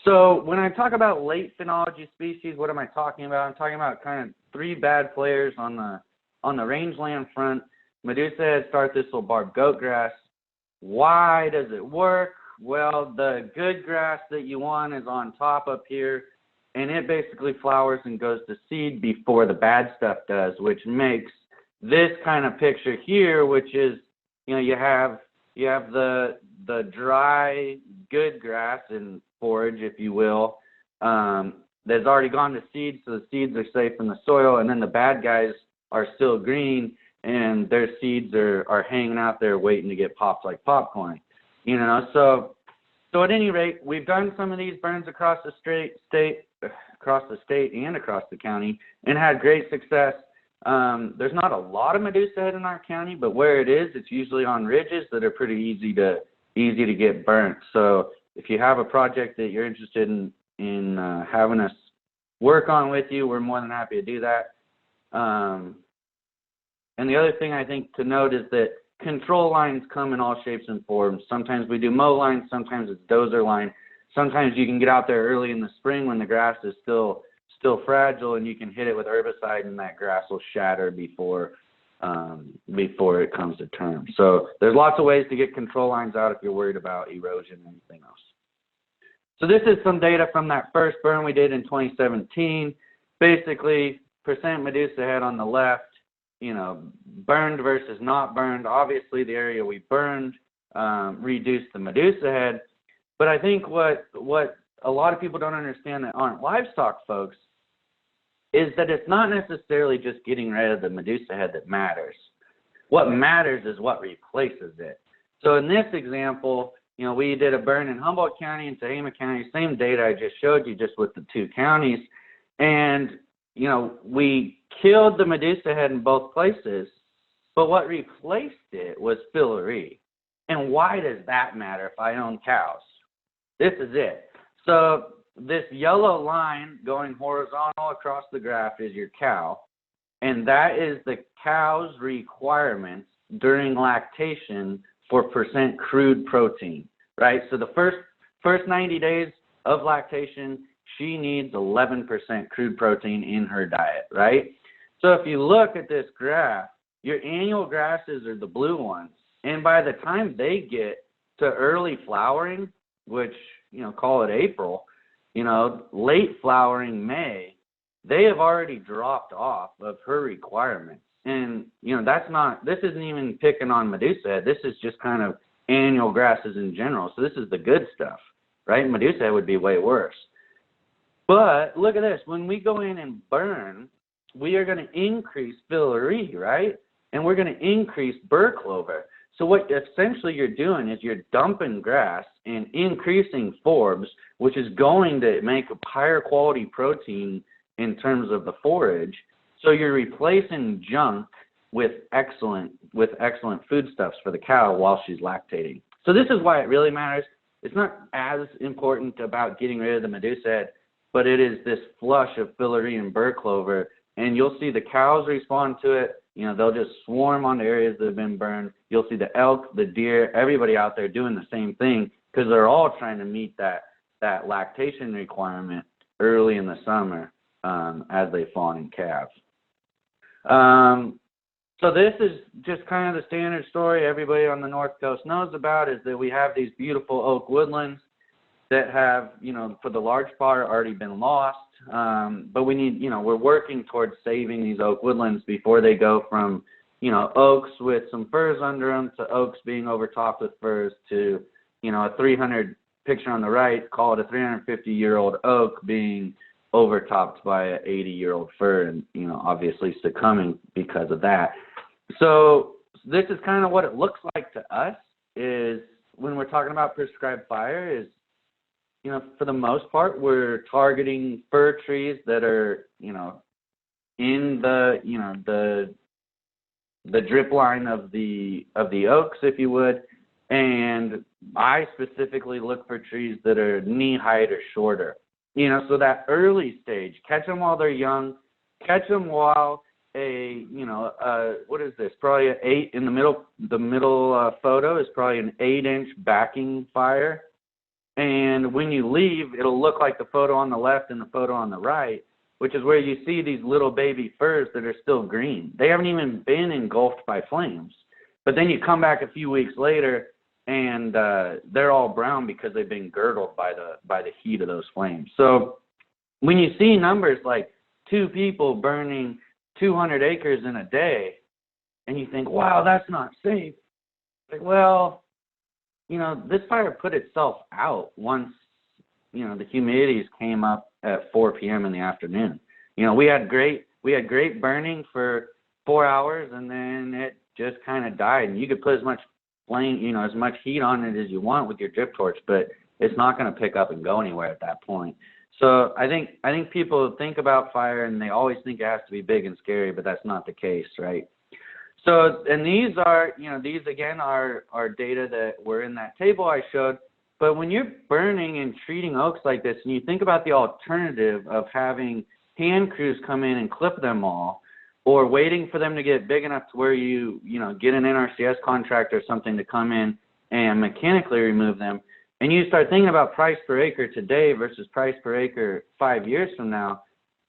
So when I talk about late phenology species, what am I talking about? I'm talking about kind of 3 bad players on the rangeland front. Medusa head, star thistle, barb goat grass. Why does it work? Well, the good grass that you want is on top up here, and it basically flowers and goes to seed before the bad stuff does, which makes this kind of picture here, which is, you have the dry good grass and forage, if you will, that's already gone to seed, so the seeds are safe in the soil, and then the bad guys are still green, and their seeds are hanging out there waiting to get popped like popcorn. So at any rate, we've done some of these burns across the state and across the county, and had great success. There's not a lot of Medusa head in our county, but where it is, it's usually on ridges that are pretty easy to get burnt. So if you have a project that you're interested in having us work on with you, we're more than happy to do that. And the other thing I think to note is that control lines come in all shapes and forms. Sometimes we do mow lines, sometimes it's dozer line. Sometimes you can get out there early in the spring when the grass is still fragile, and you can hit it with herbicide, and that grass will shatter before it comes to term. So there's lots of ways to get control lines out if you're worried about erosion and anything else. So this is some data from that first burn we did in 2017. Basically, percent Medusa head on the left, burned versus not burned. Obviously, the area we burned reduced the Medusa head. But I think what a lot of people don't understand that aren't livestock folks is that it's not necessarily just getting rid of the Medusa head that matters. What matters is what replaces it. So in this example, we did a burn in Humboldt County and Tehama County, same data I just showed you, just with the 2 counties. And, we killed the Medusa head in both places, but what replaced it was Fillory. And why does that matter if I own cows? This is it. So this yellow line going horizontal across the graph is your cow, and that is the cow's requirements during lactation for percent crude protein, right? So the first 90 days of lactation, she needs 11% crude protein in her diet, right? So if you look at this graph, your annual grasses are the blue ones, and by the time they get to early flowering, which, call it April, late flowering May, they have already dropped off of her requirements. And, this isn't even picking on Medusa head. This is just kind of annual grasses in general. So this is the good stuff, right? Medusa head would be way worse. But look at this. When we go in and burn, we are going to increase Fillory, right? And we're going to increase burr clover. So what essentially you're doing is you're dumping grass and increasing forbs, which is going to make a higher quality protein in terms of the forage. So you're replacing junk with excellent foodstuffs for the cow while she's lactating. So this is why it really matters. It's not as important about getting rid of the Medusa head, but it is this flush of Fillory and burr clover, and you'll see the cows respond to it. They'll just swarm on the areas that have been burned. You'll see the elk, the deer, everybody out there doing the same thing because they're all trying to meet that lactation requirement early in the summer as they fawn and calve. So this is just kind of the standard story everybody on the North Coast knows about, is that we have these beautiful oak woodlands that have, for the large part already been lost. But we need, we're working towards saving these oak woodlands before they go from, oaks with some firs under them to oaks being overtopped with firs to, a 300 picture on the right, call it a 350-year-old oak being overtopped by an 80-year-old fir and, obviously succumbing because of that. So this is kind of what it looks like to us is when we're talking about prescribed fire is, for the most part, we're targeting fir trees that are, in the drip line of the oaks, if you would. And I specifically look for trees that are knee height or shorter. So that early stage, catch them while they're young, catch them while what is this? Probably an 8 in the middle photo is probably an 8-inch backing fire. And when you leave, it'll look like the photo on the left and the photo on the right, which is where you see these little baby firs that are still green. They haven't even been engulfed by flames. But then you come back a few weeks later, and they're all brown because they've been girdled by the heat of those flames. So when you see numbers like 2 people burning 200 acres in a day, and you think, wow, that's not safe. Like, well, you know, this fire put itself out once, you know, the humidities came up at 4 p.m. in the afternoon. You know, we had great burning for 4 hours, and then it just kind of died. And you could put as much flame, you know, as much heat on it as you want with your drip torch, but it's not going to pick up and go anywhere at that point. So I think people think about fire and they always think it has to be big and scary, but that's not the case, right? So, and these are, you know, these again are data that were in that table I showed. But when you're burning and treating oaks like this, and you think about the alternative of having hand crews come in and clip them all, or waiting for them to get big enough to where you know, get an NRCS contractor or something to come in and mechanically remove them, and you start thinking about price per acre today versus price per acre 5 years from now,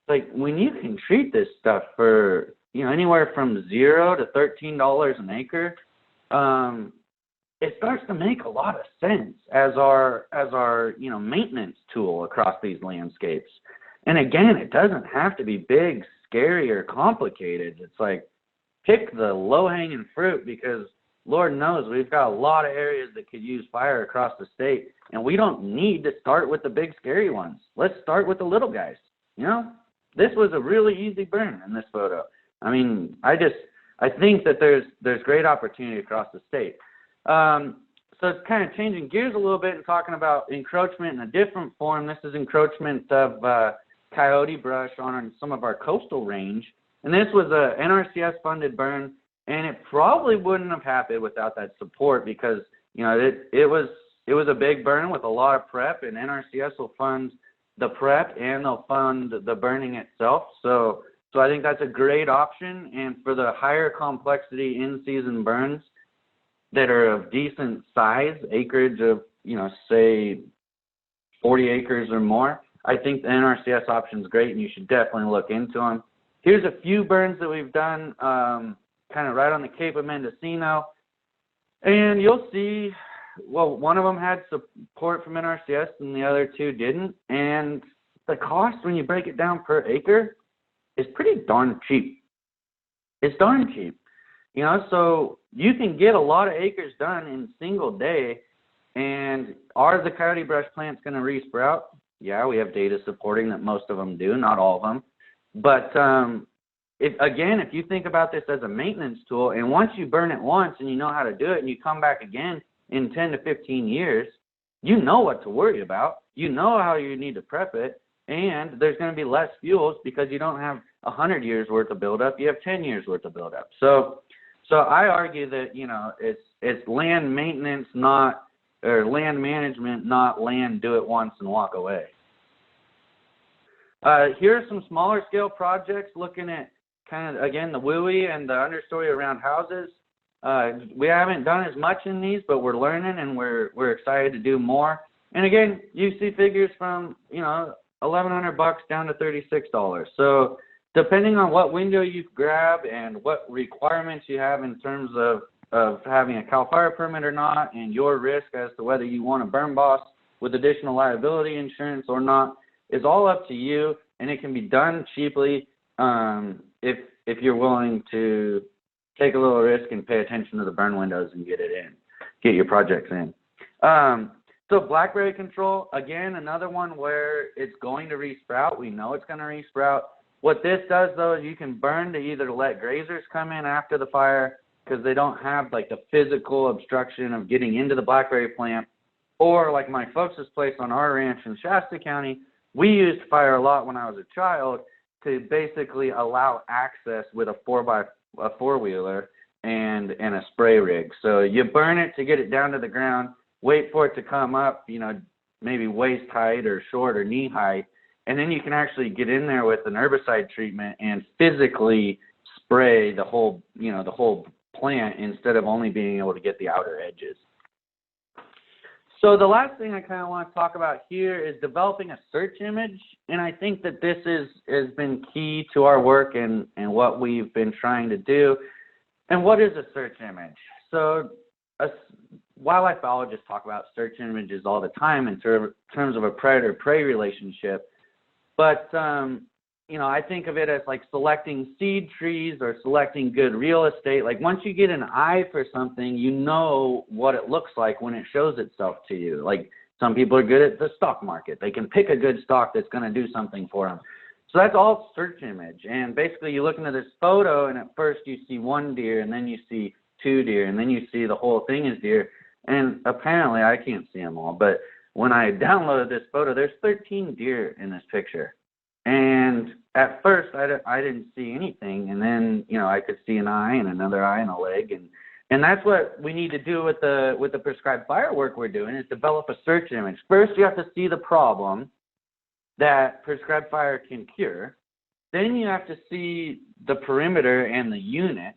like when you can treat this stuff for, you know, anywhere from $0 to $13 an acre, it starts to make a lot of sense as our you know, maintenance tool across these landscapes. And again, it doesn't have to be big, scary, or complicated. It's like pick the low-hanging fruit, because Lord knows we've got a lot of areas that could use fire across the state, and we don't need to start with the big, scary ones. Let's start with the little guys. You know, this was a really easy burn in this photo. I mean, I think that there's great opportunity across the state. So it's kind of changing gears a little bit and talking about encroachment in a different form. This is encroachment of coyote brush on some of our coastal range. And this was a NRCS funded burn, and it probably wouldn't have happened without that support, because, you know, it was a big burn with a lot of prep, and NRCS will fund the prep and they'll fund the burning itself. So I think that's a great option. And for the higher complexity in-season burns that are of decent size, acreage of, you know, say 40 acres or more, I think the NRCS option is great, and you should definitely look into them. Here's a few burns that we've done kind of right on the Cape of Mendocino. And you'll see, well, one of them had support from NRCS and the other 2 didn't. And the cost, when you break it down per acre, is pretty darn cheap. It's darn cheap. You know, so you can get a lot of acres done in a single day. And are the coyote brush plants going to resprout? Yeah, we have data supporting that most of them do, not all of them. But if you think about this as a maintenance tool, and once you burn it once and you know how to do it, and you come back again in 10 to 15 years, you know what to worry about. You know how you need to prep it, and there's going to be less fuels because you don't have 100 years worth of buildup. You have 10 years worth of buildup. So I argue that, you know, it's land maintenance, or land management, not land do it once and walk away. Here are some smaller scale projects looking at kind of, again, the WUI and the understory around houses. We haven't done as much in these, but we're learning, and we're excited to do more. And again, you see figures from, you know, $1,100 down to $36. So depending on what window you grab and what requirements you have in terms of having a CAL FIRE permit or not, and your risk as to whether you want a burn boss with additional liability insurance or not, is all up to you, and it can be done cheaply if you're willing to take a little risk and pay attention to the burn windows and get your projects in. So Blackberry Control, again, another one where it's going to resprout. We know it's going to resprout. What this does, though, is you can burn to either let grazers come in after the fire because they don't have, like, the physical obstruction of getting into the blackberry plant, or like my folks' place on our ranch in Shasta County, we used fire a lot when I was a child to basically allow access with a four-wheeler and a spray rig. So you burn it to get it down to the ground, wait for it to come up, you know, maybe waist height or short or knee height, and then you can actually get in there with an herbicide treatment and physically spray the whole plant instead of only being able to get the outer edges. So the last thing I kind of want to talk about here is developing a search image, and I think that this has been key to our work and what we've been trying to do. And what is a search image? So wildlife biologists talk about search images all the time in terms of a predator-prey relationship, but I think of it as like selecting seed trees or selecting good real estate. Like once you get an eye for something, you know what it looks like when it shows itself to you. Like some people are good at the stock market. They can pick a good stock that's going to do something for them. So that's all search image. And basically you look into this photo and at first you see one deer and then you see two deer and then you see the whole thing is deer. And apparently I can't see them all, but when I downloaded this photo, there's 13 deer in this picture. And at first, I didn't see anything, and then I could see an eye and another eye and a leg, and that's what we need to do with the prescribed fire work we're doing is develop a search image. First, you have to see the problem that prescribed fire can cure. Then you have to see the perimeter and the unit,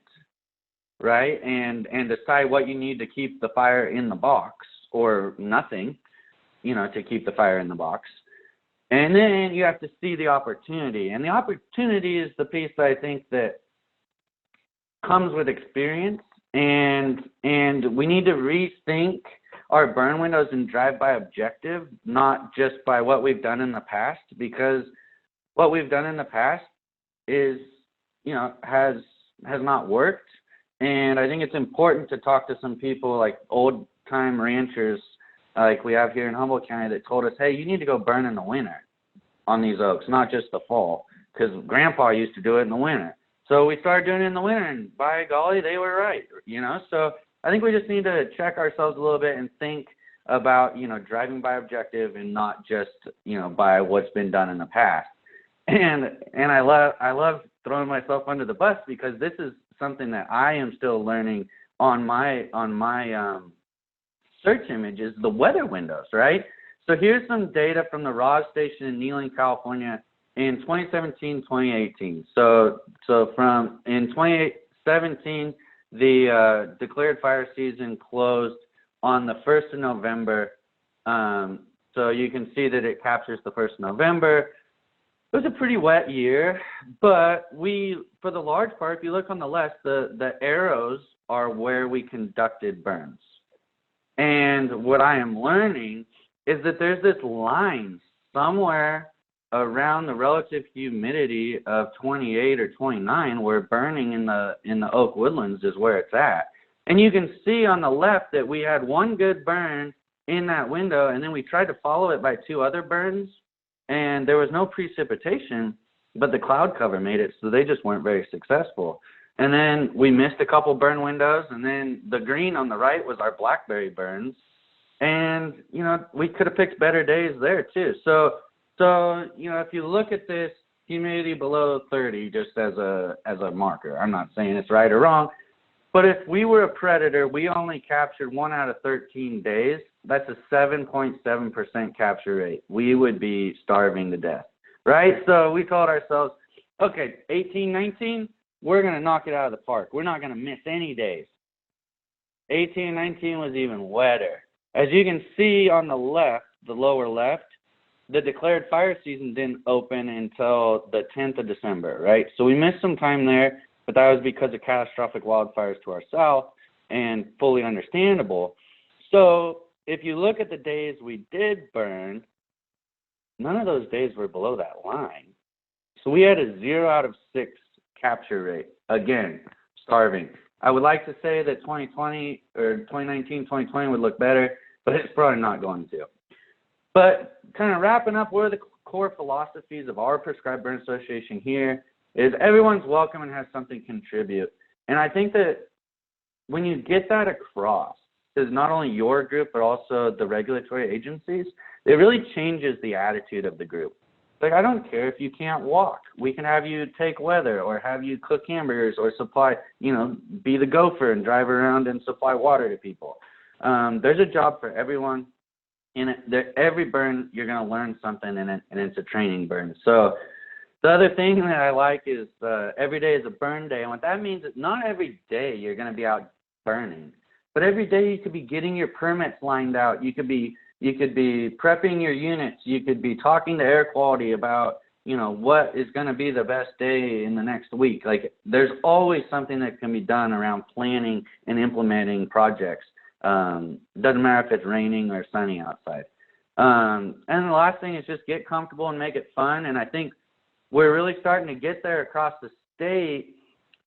right, and decide what you need to keep the fire in the box or nothing, to keep the fire in the box. And then you have to see the opportunity. And the opportunity is the piece that I think that comes with experience. And we need to rethink our burn windows and drive by objective, not just by what we've done in the past, because what we've done in the past is, has not worked. And I think it's important to talk to some people like old-time ranchers like we have here in Humboldt County that told us, hey, you need to go burn in the winter on these oaks, not just the fall, because Grandpa used to do it in the winter. So we started doing it in the winter, and by golly, they were right, So I think we just need to check ourselves a little bit and think about, driving by objective and not just, by what's been done in the past. And I love throwing myself under the bus because this is something that I am still learning on my search images, the weather windows, right? So here's some data from the Ross Station in Kneeling, California in 2017-2018. So in 2017, the declared fire season closed on the 1st of November. So you can see that it captures the 1st of November. It was a pretty wet year, but for the large part, if you look on the left, the arrows are where we conducted burns. And what I am learning is that there's this line somewhere around the relative humidity of 28 or 29 where burning in the oak woodlands is where it's at. And you can see on the left that we had one good burn in that window, and then we tried to follow it by two other burns, and there was no precipitation, but the cloud cover made it, so they just weren't very successful. And then we missed a couple burn windows, and then the green on the right was our blackberry burns. And, we could have picked better days there too. So, if you look at this humidity below 30 just as a marker, I'm not saying it's right or wrong, but if we were a predator, we only captured 1 out of 13 days. That's a 7.7% capture rate. We would be starving to death, right? So we told ourselves, okay, 18, 19, we're going to knock it out of the park. We're not going to miss any days. 18 and 19 was even wetter. As you can see on the left, the lower left, the declared fire season didn't open until the 10th of December, right? So we missed some time there, but that was because of catastrophic wildfires to our south, and fully understandable. So if you look at the days we did burn, none of those days were below that line. So we had a 0 out of 6 capture rate. Again, starving. I would like to say that 2020 or 2019, 2020 would look better, but it's probably not going to. But kind of wrapping up, what are the core philosophies of our Prescribed Burn Association here is everyone's welcome and has something to contribute. And I think that when you get that across, is not only your group, but also the regulatory agencies, it really changes the attitude of the group. Like, I don't care if you can't walk. We can have you take weather or have you cook hamburgers or supply, be the gopher and drive around and supply water to people. There's a job for everyone. In it, every burn, you're going to learn something in it, and it's a training burn. So the other thing that I like is every day is a burn day. And what that means is not every day you're going to be out burning. but every day you could be getting your permits lined out. You could be prepping your units. You could be talking to air quality about, you know, what is going to be the best day in the next week. Like, there's always something that can be done around planning and implementing projects. Doesn't matter if it's raining or sunny outside. And the last thing is just get comfortable and make it fun. And I think we're really starting to get there across the state.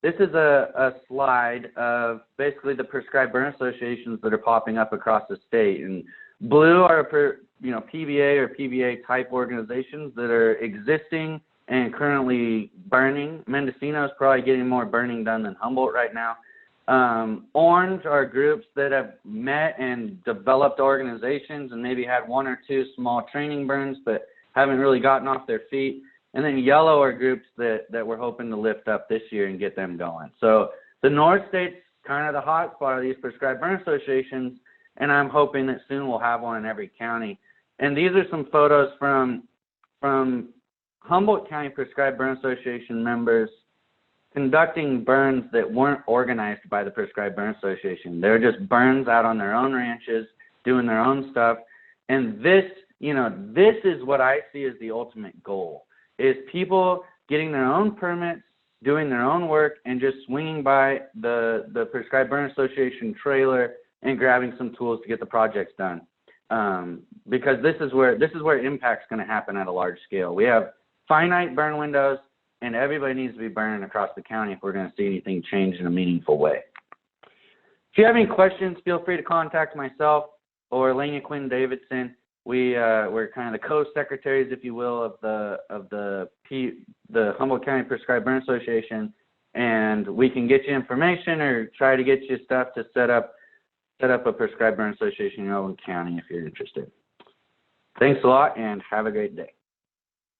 This is a slide of basically the prescribed burn associations that are popping up across the state. And blue are, PBA or PBA type organizations that are existing and currently burning. Mendocino is probably getting more burning done than Humboldt right now. Orange are groups that have met and developed organizations and maybe had one or two small training burns but haven't really gotten off their feet. And then yellow are groups that we're hoping to lift up this year and get them going. So the North State's kind of the hot spot of these prescribed burn associations, and I'm hoping that soon we'll have one in every county. And these are some photos from Humboldt County Prescribed Burn Association members conducting burns that weren't organized by the Prescribed Burn Association. They're just burns out on their own ranches, doing their own stuff. And this is what I see as the ultimate goal, is people getting their own permits, doing their own work, and just swinging by the Prescribed Burn Association trailer and grabbing some tools to get the projects done. Because this is where impact's going to happen at a large scale. We have finite burn windows, and everybody needs to be burning across the county if we're going to see anything change in a meaningful way. If you have any questions, feel free to contact myself or Lania Quinn Davidson. We're kind of the co-secretaries, if you will, of the Humboldt County Prescribed Burn Association, and we can get you information or try to get you stuff to set up a Prescribed Burn Association in your own county if you're interested. Thanks a lot, and have a great day.